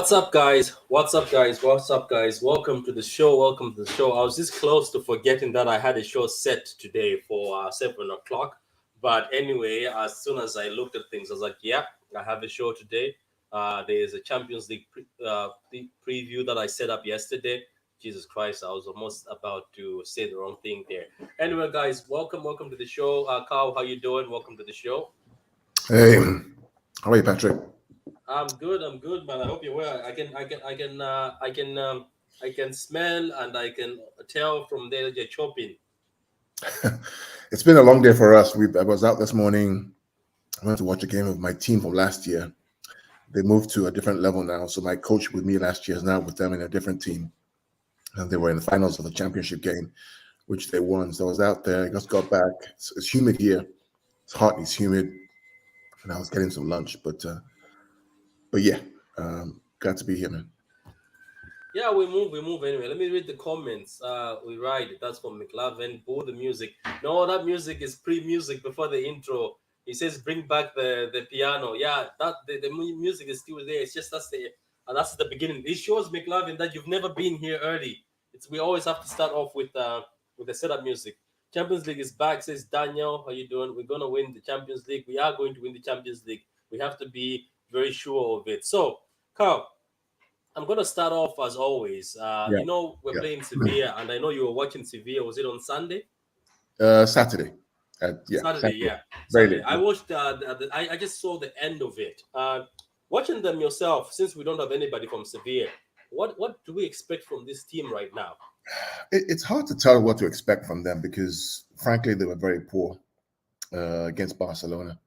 What's up, guys? What's up, guys? What's up, guys? Welcome to the show. Welcome to the show. I was this close to forgetting that I had a show set today for 7 o'clock. But anyway, as soon as I looked at things, I was like, yeah, I have a show today. There's a Champions League preview that I set up yesterday. Jesus Christ, I was almost about to say the wrong thing there. Anyway, guys, welcome to the show. Carl, how you doing? Welcome to the show. Hey, how are you, Patrick? I'm good, man. I hope you're well. I can smell and I can tell from there that you're chopping. It's been a long day for us. I was out this morning. I went to watch a game of my team from last year. They moved to a different level now. So my coach with me last year is now with them in a different team. And they were in the finals of the championship game, which they won. So I was out there. I just got back. It's humid here. It's hot. It's humid. And I was getting some lunch. But yeah, glad to be here, man. Yeah, we move anyway. Let me read the comments. We ride. That's from McLavin. Boo the music. No, that music is pre-music before the intro. He says bring back the piano. Yeah, that the music is still there. It's just that's the beginning. It shows McLavin that you've never been here early. We always have to start off with the setup music. Champions League is back, says Daniel. How you doing? We're gonna win the Champions League. We are going to win the Champions League. We have to be very sure of it. So, Carl, I'm going to start off as always. We're playing Sevilla, and I know you were watching Sevilla. Was it on Sunday? Saturday. Saturday, yeah. Very Saturday. late. I watched. I just saw the end of it. Watching them yourself, since we don't have anybody from Sevilla, what do we expect from this team right now? It's hard to tell what to expect from them because, frankly, they were very poor against Barcelona.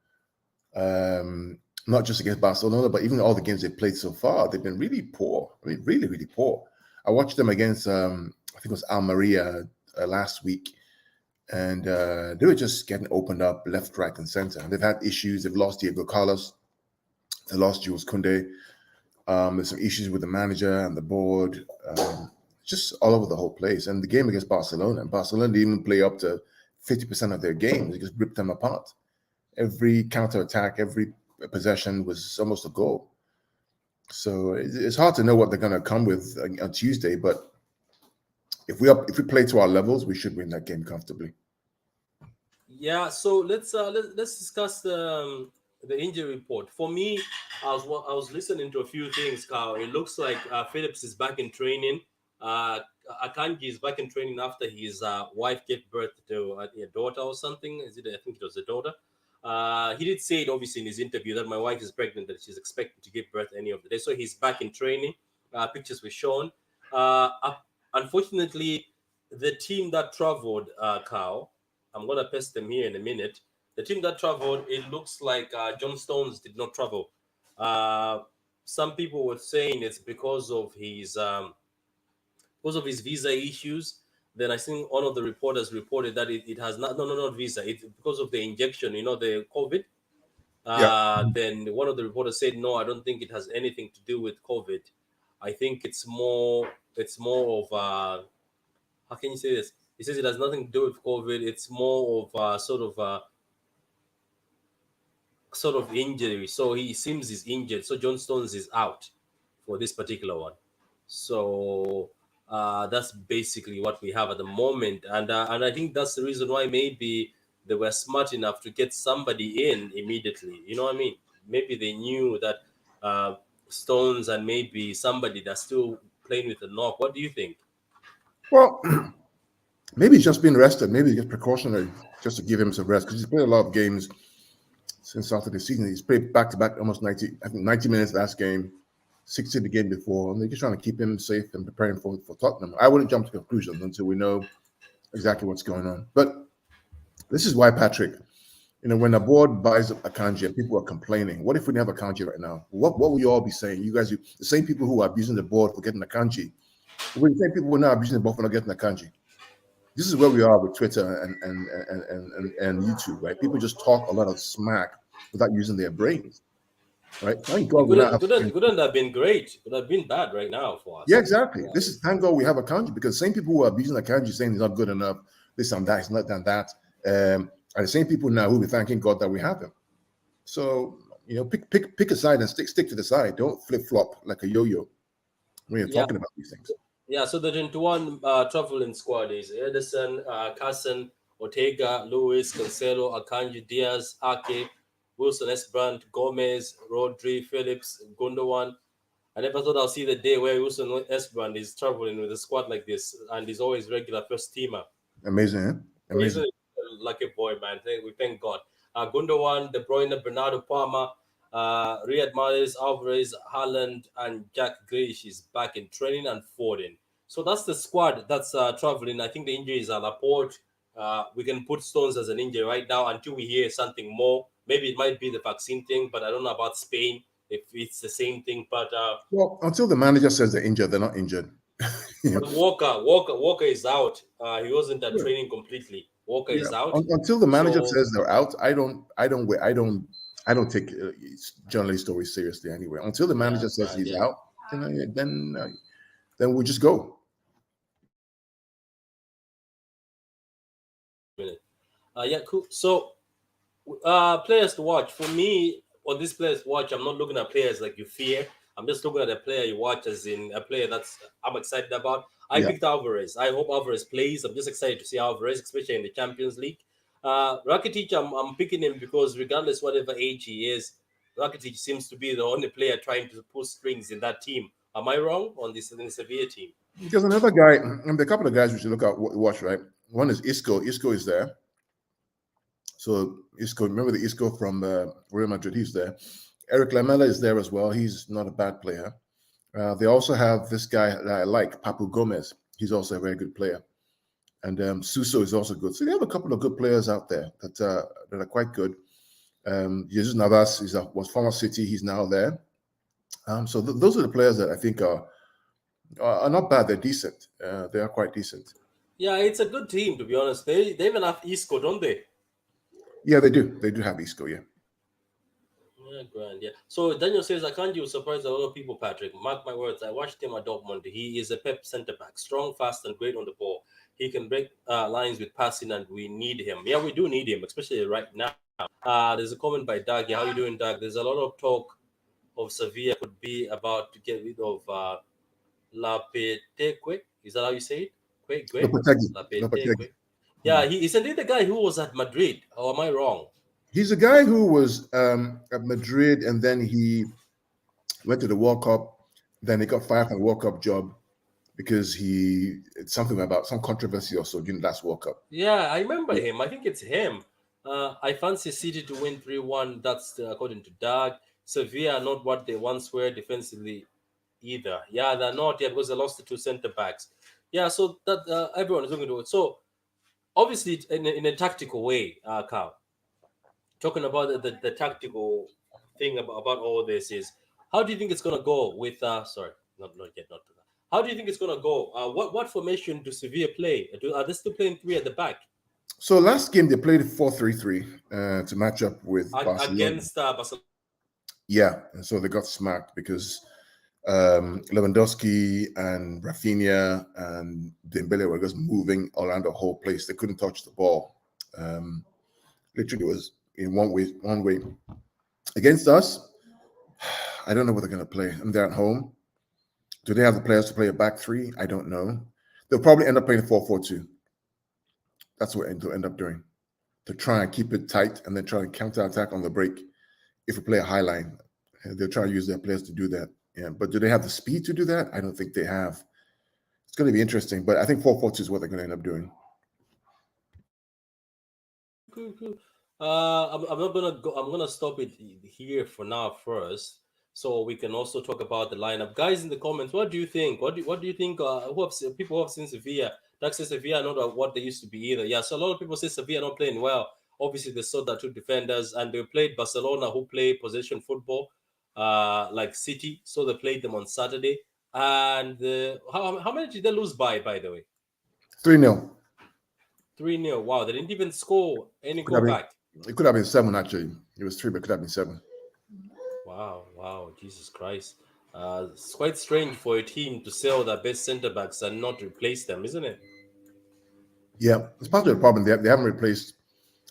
Not just against Barcelona, but even all the games they've played so far, they've been really poor. I mean, really, really poor. I watched them against, I think it was Almeria last week, and they were just getting opened up left, right, and center. They've had issues. They've lost Diego Carlos. They lost Jules Koundé. There's some issues with the manager and the board, just all over the whole place. And the game against Barcelona didn't even play up to 50% of their games. They just ripped them apart. Every counterattack, every possession was almost a goal. So it's hard to know what they're going to come with on Tuesday. But if we play to our levels, we should win that game comfortably. Yeah. So let's discuss the injury report. For me, I was listening to a few things, Carl. It looks like Phillips is back in training. Akanji is back in training after his wife gave birth to a daughter or something. I think it was a daughter. He did say it obviously in his interview that my wife is pregnant, that she's expecting to give birth any of the day. So he's back in training. Pictures were shown. Unfortunately, the team that traveled, Carl, I'm going to paste them here in a minute. The team that traveled, it looks like John Stones did not travel. Some people were saying it's because of his visa issues. Then I think one of the reporters reported that it has not visa. It's because of the injection, the COVID. Then one of the reporters said, no, I don't think it has anything to do with COVID. I think it's more of how can you say this? He says it has nothing to do with COVID. It's more of sort of injury. So he seems he's injured. So John Stones is out for this particular one. So that's basically what we have at the moment, and I think that's the reason why maybe they were smart enough to get somebody in immediately. You know what I mean? Maybe they knew that Stones and maybe somebody that's still playing with the knock. What do you think? Well, maybe he's just been rested. Maybe it's just precautionary, just to give him some rest because he's played a lot of games since after the season. He's played back to back almost 90 minutes last game. 60 the game before, and they're just trying to keep him safe and preparing for Tottenham. I wouldn't jump to conclusions until we know exactly what's going on. But this is why, Patrick, when a board buys a Akanji and people are complaining, what if we didn't have Akanji right now? What will you all be saying? You guys, the same people who are abusing the board for getting Akanji, we're the same people who are now abusing the board for not getting Akanji. This is where we are with Twitter and YouTube, right? People just talk a lot of smack without using their brains. Right? Thank God couldn't have been great. Could have been bad right now for us. Yeah, exactly. This is thank God we have Akanji because the same people who are abusing Akanji saying he's not good enough, this and that, he's not done that, are the same people now who will be thanking God that we have him. So Pick a side and stick to the side. Don't flip flop like a yo-yo when you're Yeah, talking about these things. yeah. So the 21 traveling squad is Ederson, Carson, Ortega, Lewis, Cancelo, Akanji, Diaz, Ake, Wilson, Esbrand, Gomez, Rodri, Phillips, Gundogan. I never thought I'll see the day where Wilson Esbrand is traveling with a squad like this, and he's always regular first teamer. Amazing, eh? So he's Amazing. a lucky boy, man. We thank God. Gundogan, De Bruyne, Bernardo Palmer, Riyad Mahrez, Alvarez, Haaland, and Jack Grealish is back in training, and Foden. So that's the squad that's traveling. I think the injuries are Laporte. We can put Stones as an injury right now until we hear something more. Maybe it might be the vaccine thing, but I don't know about Spain if it's the same thing. But Well, until the manager says they're injured, they're not injured. You know? Walker is out. He wasn't at Yeah. training completely. Walker Yeah. is out. Until the manager So says they're out, I don't take journalist stories seriously anyway. Until the yeah, manager says Grand, he's yeah. out, then we'll just go. Minute. Yeah, cool. So players to watch for me on this players to watch. I'm not looking at players like you fear. I'm just looking at a player you watch as in a player that's I'm excited about. I Yeah. picked Alvarez. I hope Alvarez plays. I'm just excited to see Alvarez, especially in the Champions League. Rakitic, I'm picking him because regardless whatever age he is, Rakitic seems to be the only player trying to pull strings in that team. Am I wrong on this in the Sevilla team? Because another guy, and a couple of guys we should look at watch, right? One is Isco. Isco is there. So Isco, remember the Isco from Real Madrid? He's there. Eric Lamela is there as well. He's not a bad player. They also have this guy that I like, Papu Gomez. He's also a very good player. And Suso is also good. So they have a couple of good players out there that are quite good. Jesus Navas was former City. He's now there. So those are the players that I think are not bad. They're decent. They are quite decent. Yeah, it's a good team to be honest. They even have Isco, don't they? Yeah, they do. They do have Isco. Yeah. Yeah, grand. Yeah. So Daniel says, Akanji will surprise a lot of people, Patrick. Mark my words. I watched him at Dortmund. He is a pep centre back, strong, fast, and great on the ball. He can break lines with passing, and we need him. Yeah, we do need him, especially right now. There's a comment by Doug. Yeah, how you doing, Doug? There's a lot of talk of Sevilla could be about to get rid of Lapeteque. Is that how you say it? Gue? Lopetegui. Lopetegui. Lapeteque. Yeah, he isn't he the guy who was at Madrid? Or am I wrong? He's a guy who was at Madrid and then he went to the World Cup. Then he got fired from the World Cup job because it's something about some controversy or so during the last World Cup. Yeah, I remember him. I think it's him. I fancy City to win 3-1. That's according to Doug. Sevilla are not what they once were defensively either. Yeah, they're not yet because they lost the two centre backs. Yeah, so that everyone is looking to it. So obviously, in a tactical way, Carl, talking about the tactical thing about all this is how do you think it's gonna go with sorry, not yet, not to that. How do you think it's gonna go? What formation do Sevilla play? Are they still playing three at the back? So last game they played 4-3-3 to match up with Barcelona. Against Barcelona. Yeah, and so they got smacked because Lewandowski and Rafinha and Dembele were just moving around the whole place. They couldn't touch the ball. Literally, it was in one way. Against us, I don't know what they're going to play. And they're at home. Do they have the players to play a back three? I don't know. They'll probably end up playing 4-4-2. That's what they'll end up doing. To try and keep it tight and then try and counter-attack on the break. If we play a high line, they'll try to use their players to do that. Yeah, but do they have the speed to do that? I don't think they have. It's going to be interesting, but I think 4-4-2 is what they're going to end up doing. Cool. I'm not gonna go. I'm gonna stop it here for now first, so we can also talk about the lineup. Guys, in the comments, what do you think? What do you think? People who have seen Sevilla? That says Sevilla are not what they used to be either. Yeah, so a lot of people say Sevilla not playing well. Obviously, they saw that two defenders, and they played Barcelona, who play possession football, like City. So they played them on Saturday. And how many did they lose by? By the way, 3-0. 3-0. Wow, they didn't even score any Could have goal been, back. it could have been 7, actually. It was 3, but it could have been 7. Wow, Jesus Christ. It's quite strange for a team to sell their best centre backs and not replace them, isn't it? Yeah, it's part of the problem. They haven't replaced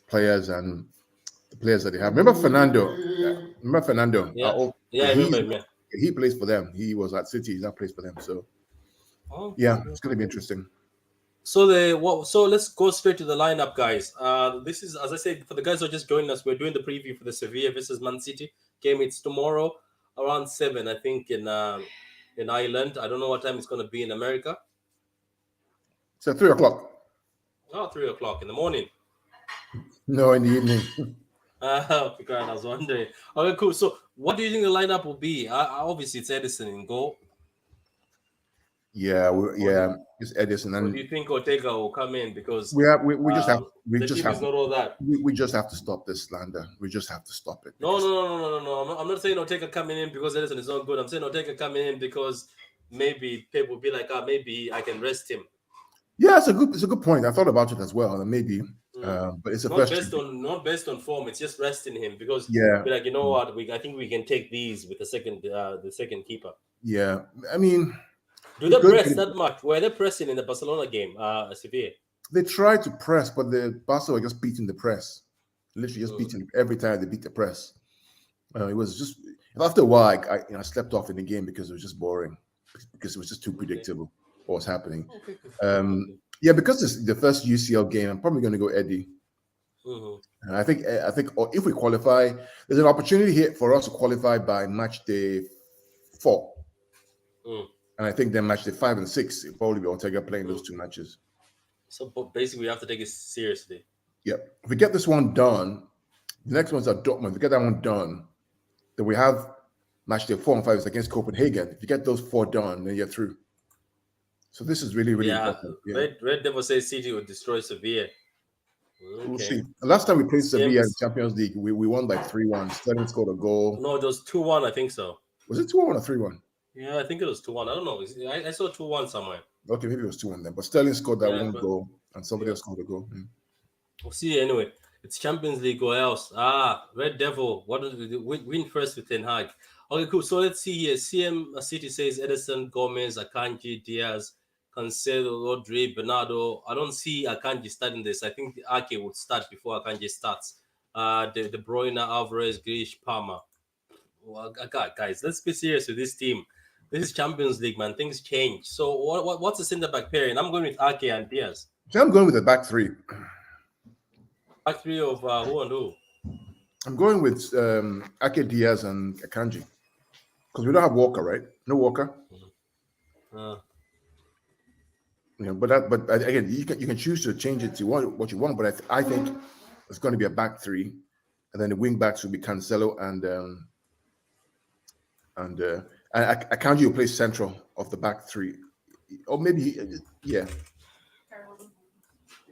players, and the players that they have. Remember Fernando? Remember Fernando? Yeah, yeah, I remember him. Yeah. He plays for them. He was at City. He's now plays for them. So Oh, yeah, okay, it's going to be okay. interesting. So so let's go straight to the lineup, guys. This is, as I said, for the guys who are just joining us, we're doing the preview for the Sevilla versus Man City game. It's tomorrow around 7, I think, in Ireland. I don't know what time it's going to be in America. It's at 3 o'clock. Oh, 3 o'clock in the morning. No, in the evening. Okay, great. I was wondering. Okay, cool. So, what do you think the lineup will be? Obviously, it's Edison in goal. Yeah, Or it's Edison, do and you think Ortega will come in because we just have the team is not all that? we just have to stop this slander. We just have to stop it. No, Because, no, no, no, no, no. I'm not saying Ortega coming in because Edison is not good. I'm saying Ortega coming in because maybe Pep will be like, maybe I can rest him. yeah, it's a good point. I thought about it as well, and maybe, but it's the Not first. based on form. It's just resting him because Yeah, be like, you know what? I think we can take these with the second keeper. yeah. I mean, Do they press that much? Were they pressing in the Barcelona game, Sevilla? they tried to press, but the Barca were just beating the press. Literally just beating every time they beat the press. It was just after a while, I slept off in the game because it was just boring, because it was just too predictable what was happening. Okay. Yeah, because it's the first UCL game, I'm probably going to go Eddie. And I think if we qualify, there's an opportunity here for us to qualify by match day 4. And I think then match day 5 and 6, it'll probably be Ortega playing those 2 matches. So basically, we have to take it seriously. Yeah. If we get this one done, the next one's at Dortmund. If we get that one done, then we have match day 4 and 5 is against Copenhagen. If you get those 4 done, then you're through. So this is really, really important. Yeah. Red Devil says City will destroy Sevilla. Okay. We'll see. The last time we played Sevilla in Champions League, we won like 3-1. Sterling scored a goal. No, it was 2-1, I think so. Was it 2-1 or 3-1? Yeah, I think it was 2-1. I don't know. I saw 2-1 somewhere. Okay, maybe it was 2-1 then. But Sterling scored that one goal, and somebody else scored a goal. We'll see anyway. It's Champions League or else. Red Devil. What did we win first with Ten Hag? Okay, cool. So let's see here. CM City says Edison, Gomez, Akanji, Diaz, Cancelo, Rodri, Bernardo. I don't see Akanji starting this. I think Ake would start before Akanji starts. De Bruyne, Alvarez, Grealish, Palmer. Well, guys, let's be serious with this team. This is Champions League, man. Things change. So what's the centre back pairing? I'm going with Ake and Diaz. So I'm going with the back 3. Back 3 of who and who? I'm going with Ake, Diaz, and Akanji. Because we don't have Walker, right? No Walker. But again, you can choose to change it to what you want. But I think it's going to be a back 3, and then the wing backs will be Cancelo and Akanji will play central of the back 3, or maybe yeah.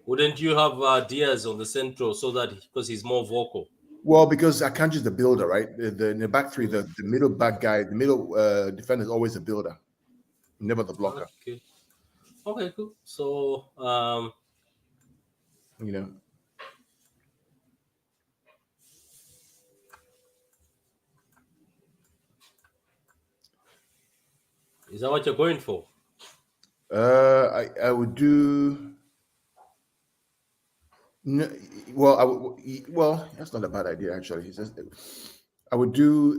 Wouldn't you have Diaz on the central so that because he's more vocal? Well, because Akanji is the builder, right? In the back 3, the middle back guy, the middle defender is always a builder, never the blocker. Okay, cool. So, is that what you're going for? I would do. No, well, that's not a bad idea actually. He says I would do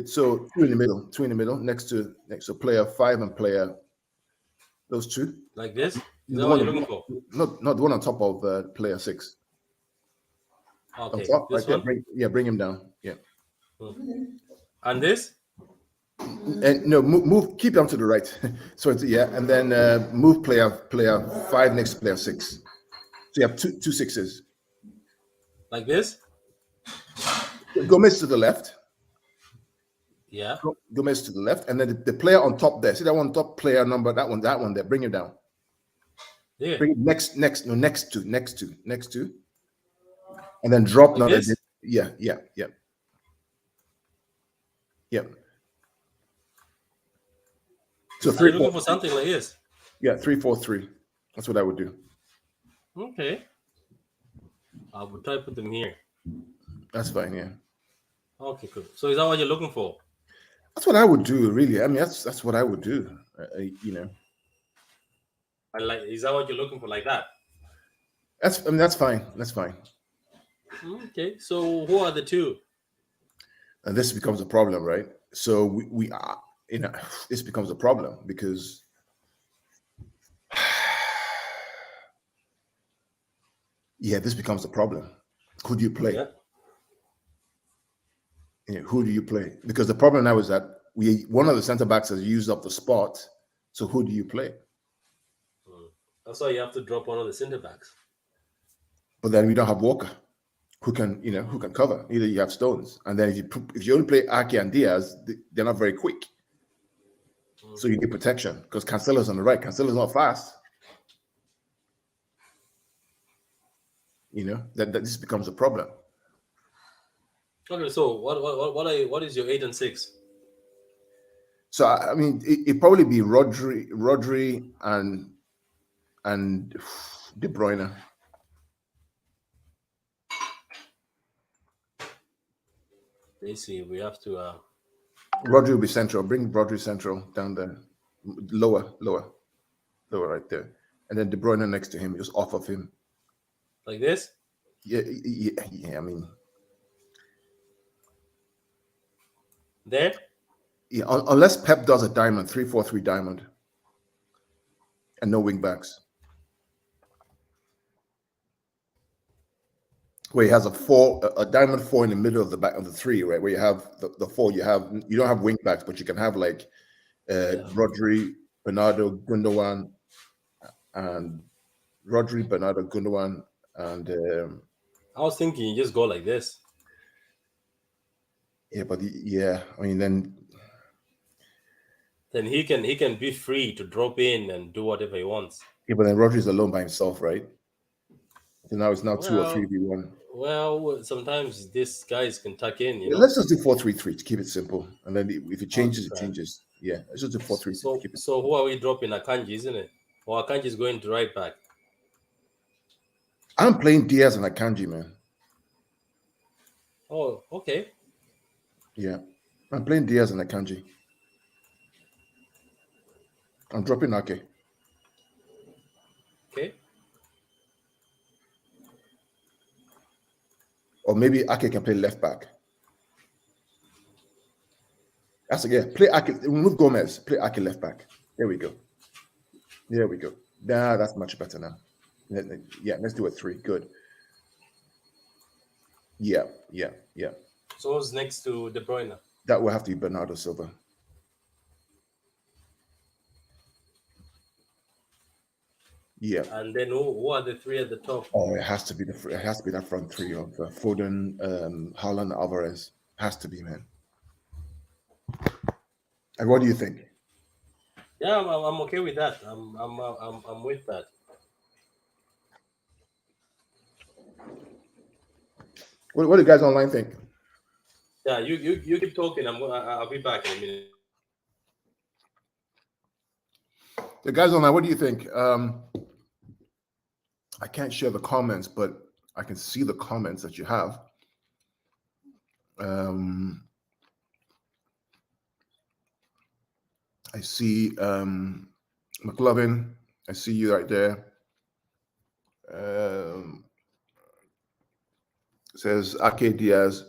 so 2 in the middle, next to player 5 and player those 2. Like this? Is that what you're looking for? Not the one on top of player 6. Okay. On top, This right one? there, bring him down. Yeah. And this? And no, move, keep them to the right. So it's, and then move player 5 next to player 6. So you have two 6s. Like this? Gomez to the left. Yeah. Gomez to the left, and then the player on top there. See that one top player number, that one there. Bring him down. Yeah. Bring it next to, and then drop. Like this? Yeah. So you're looking for something like this? Yeah, 3-4-3. That's what I would do. Okay. I would try to put them here. That's fine. Yeah. Okay, cool. So is that what you're looking for? That's what I would do, really. I mean, that's what I would do. And like, is that what you're looking for, like that? That's fine. That's fine. Okay, so who are the two? And this becomes a problem, right? So we are, this becomes a problem because yeah, this becomes a problem. Who do you play? Yeah. Who do you play? Because the problem now is that we one of the centre backs has used up the spot. So who do you play? Mm. That's why you have to drop one of the centre backs. But then we don't have Walker, who can cover. Either you have Stones, and then if you only play Ake and Diaz, they're not very quick. Mm. So you need protection because Cancelo's on the right. Cancelo's not fast. That this becomes a problem. Okay, so what is your 8 and 6? So I mean, it probably be Rodri, and De Bruyne. Basically, we have to. Rodri will be central. Bring Rodri central down there, lower right there, and then De Bruyne next to him, just off of him. Like this? Yeah, yeah, yeah. I mean, There? yeah. Unless Pep does a diamond 3-4-3 diamond, and no wing backs, where he has a diamond four in the middle of the back of the three, right? Where you have the four, you don't have wing backs, but you can have like Yeah. Rodri, Bernardo, Gundogan, and Rodri, Bernardo, Gundogan, and I was thinking you just go like this. yeah, but yeah, I mean then Then he can be free to drop in and do whatever he wants. yeah, but then Rodri's alone by himself, right? So now it's now 2 or 3 Well, v 1. sometimes these guys can tuck in, Yeah, let's just do 4-3-3 to keep it simple, and then if it on changes, it track. changes. Yeah, let's just do 4-3-3 to So keep it so simple. who are we dropping? Akanji, isn't it? Or Akanji is going to right back. I'm playing Diaz and Akanji, man. Oh, okay. Yeah, I'm playing Diaz and Akanji. I'm dropping Ake. Okay. Or maybe Ake can play left back. That's yeah. Play Ake. Remove Gomez. Play Ake left back. There we go. There we go. Nah, that's much better now. Yeah, let's do a 3. Good. Yeah, yeah, yeah. So who's next to De Bruyne? That will have to be Bernardo Silva. Yeah. And then who are the three at the top? Oh, it has to be that front three of Foden, Haaland, Alvarez. Has to be, man. And what do you think? Yeah, I'm okay with that. I'm with that. What do you guys online think? Yeah, you keep talking. I'll be back in a minute. The guys online, what do you think? I can't share the comments, but I can see the comments that you have. I see McLovin. I see you right there. Says Ake Diaz,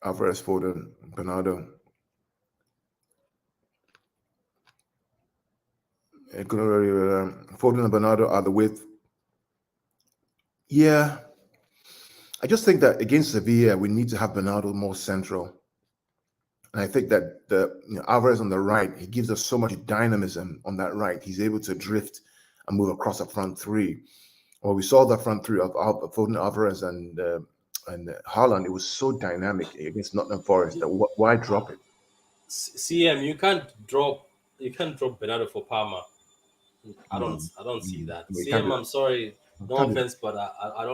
Alvarez, Foden, Bernardo. Foden and Bernardo are the width. Yeah, I just think that against Sevilla, we need to have Bernardo more central. And I think that Alvarez on the right, he gives us so much dynamism on that right. He's able to drift and move across the front three. Well, we saw the front three of Foden, Alvarez, and Haaland. It was so dynamic against Nottingham Forest that why drop it? CM, you can't drop Bernardo for Parma. I don't see that. We can't CM, do I'm sorry, that. no Can't do that. offense, but I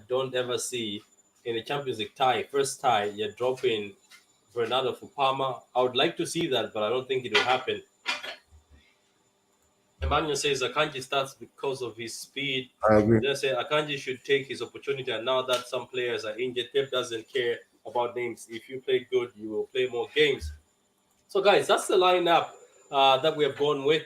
don't ever see in a Champions League tie, first tie, you're dropping Bernardo for Parma. I would like to see that, but I don't think it will happen. Emmanuel says Akanji starts because of his speed. I agree. They say Akanji should take his opportunity, and now that some players are injured, Pep doesn't care about names. If you play good, you will play more games. So, guys, that's the lineup that we have gone with.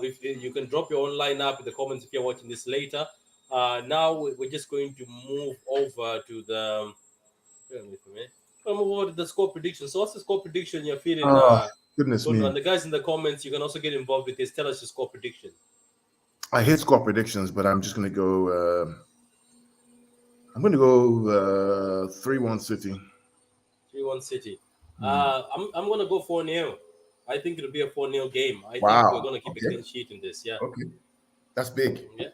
If you can drop your own lineup in the comments if you're watching this later. Now we're just going to move over to the. Bear with me. We'll move over to the score prediction. So, what's the score prediction you're feeling? Oh, goodness Good. me. And the guys in the comments, you can also get involved with this. Tell us your score prediction. I hate score predictions, but I'm just going to go. I'm going to go 3-1 City. 3-1 City. Hmm. I'm going to go 4-0. I think it'll be a 4-0 game. I think we're Wow. going to keep a Okay. clean sheet in this. Yeah. Okay. That's big. Yeah.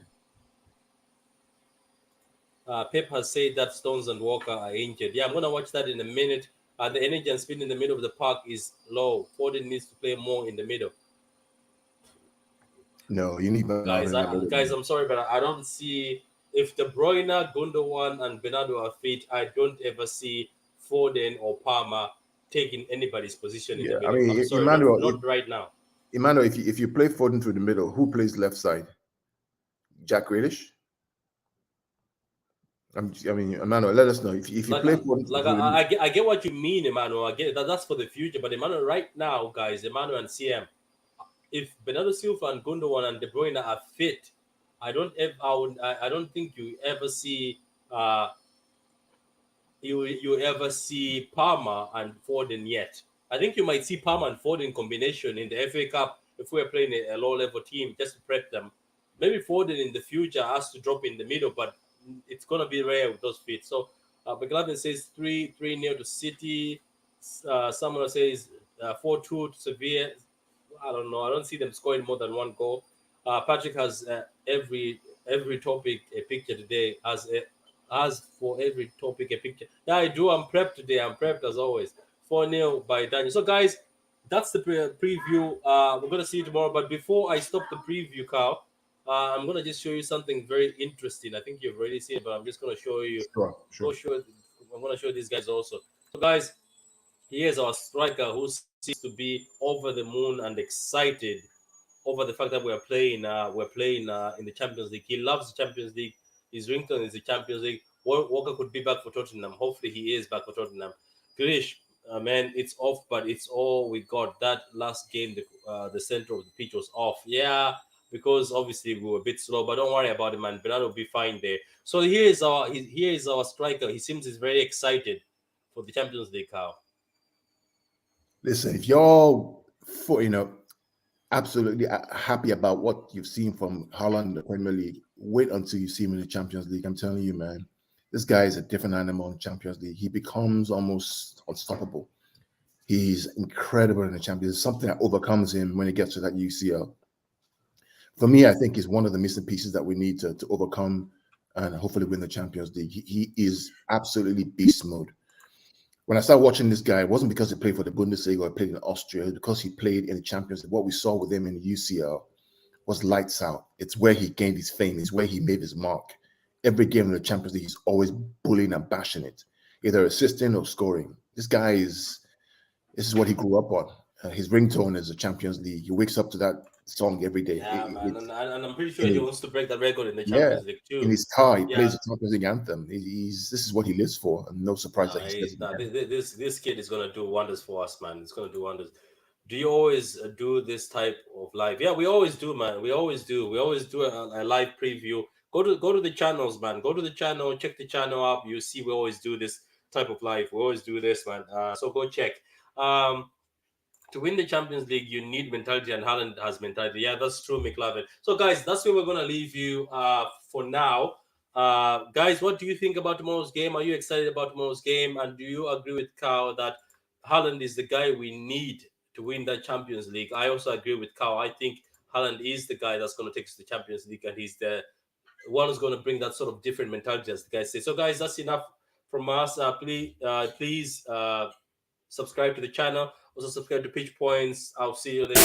Pep has said that Stones and Walker are injured. Yeah, I'm going to watch that in a minute. The energy and speed in the middle of the park is low. Foden needs to play more in the middle. No, you need Guys, McLaren in the middle, guys, man. I'm sorry, but I don't see if De Bruyne, Gundogan, and Bernardo are fit. I don't ever see Foden or Palmer taking anybody's position in the Yeah, I middle. I'm mean, sorry, Emmanuel. not right now. Emmanuel, if you play Foden through the middle, who plays left side? Jack Grealish. I mean, Emmanuel, let us know if you Like, play Foden like through the. I get what you mean, Emmanuel. I get that. That's for the future. But Emmanuel, right now, guys, Emmanuel and CM, if Bernardo Silva and Gundogan and De Bruyne are fit, I don't think you ever see uh, you ever see Palmer and Foden yet. I think you might see Palmer and Foden combination in the FA Cup if we're playing a low level team just to prep them. Maybe Foden in the future has to drop in the middle, but it's gonna be rare with those feet. So McLaren says 3-0 to City. Someone says 4-2 to Sevilla. I don't know. I don't see them scoring more than one goal. Patrick has every topic a picture today. Has for every topic a picture. Yeah, I do. I'm prepped today. I'm prepped as always. 4-0 by Daniel. So guys, that's the preview. We're gonna see you tomorrow. But before I stop the preview, Carl, I'm gonna just show you something very interesting. I think you've already seen it, but I'm just gonna show you. Sure, Go sure. show. I'm gonna show these guys also. So guys, here's our striker who seems to be over the moon and excited over the fact that we're playing in the Champions League. He loves the Champions League. His ringtone is the Champions League. Walker could be back for Tottenham. Hopefully, he is back for Tottenham. Grealish, man, it's off, but it's all we got. That last game, the center of the pitch was off. Yeah, because obviously we were a bit slow, but don't worry about it, man. Bernardo will be fine there. So here is our striker. He seems he's very excited for the Champions League, Carl. Listen, if you're absolutely happy about what you've seen from Haaland in the Premier League, wait until you see him in the Champions League. I'm telling you, man, this guy is a different animal in the Champions League. He becomes almost unstoppable. He's incredible in the Champions League. Something that overcomes him when he gets to that UCL. For me, I think he's one of the missing pieces that we need to overcome and hopefully win the Champions League. He is absolutely beast mode. When I started watching this guy, it wasn't because he played for the Bundesliga or played in Austria, it was because he played in the Champions League. What we saw with him in the UCL was lights out. It's where he gained his fame. It's where he made his mark. Every game in the Champions League, he's always bullying and bashing it, either assisting or scoring. This is what he grew up on. His ringtone is the Champions League. He wakes up to that song every day. Yeah, man, and I'm pretty sure In he his, wants to break that record in the yeah, Champions League in too. his car, he plays Yeah, the Champions League anthem. This is what he lives for, and no surprise that he says it again. this kid is gonna do wonders for us, man. It's gonna do wonders. Do you always do this type of live? Yeah, we always do, man. We always do. We always do a live preview. Go to the channels, man. Go to the channel, check the channel up. You see, we always do this type of live. We always do this, man. So go check. Um, to win the Champions League, you need mentality, and Haaland has mentality. Yeah, that's true, McLaren. So, guys, that's where we're gonna leave you for now. Guys, what do you think about tomorrow's game? Are you excited about tomorrow's game? And do you agree with Carl that Haaland is the guy we need to win that Champions League? I also agree with Carl. I think Haaland is the guy that's going to take us to the Champions League, and he's the one who's going to bring that sort of different mentality, as the guys say. So, guys, that's enough from us. Please subscribe to the channel. Also subscribe to Pitch Points. I'll see you later.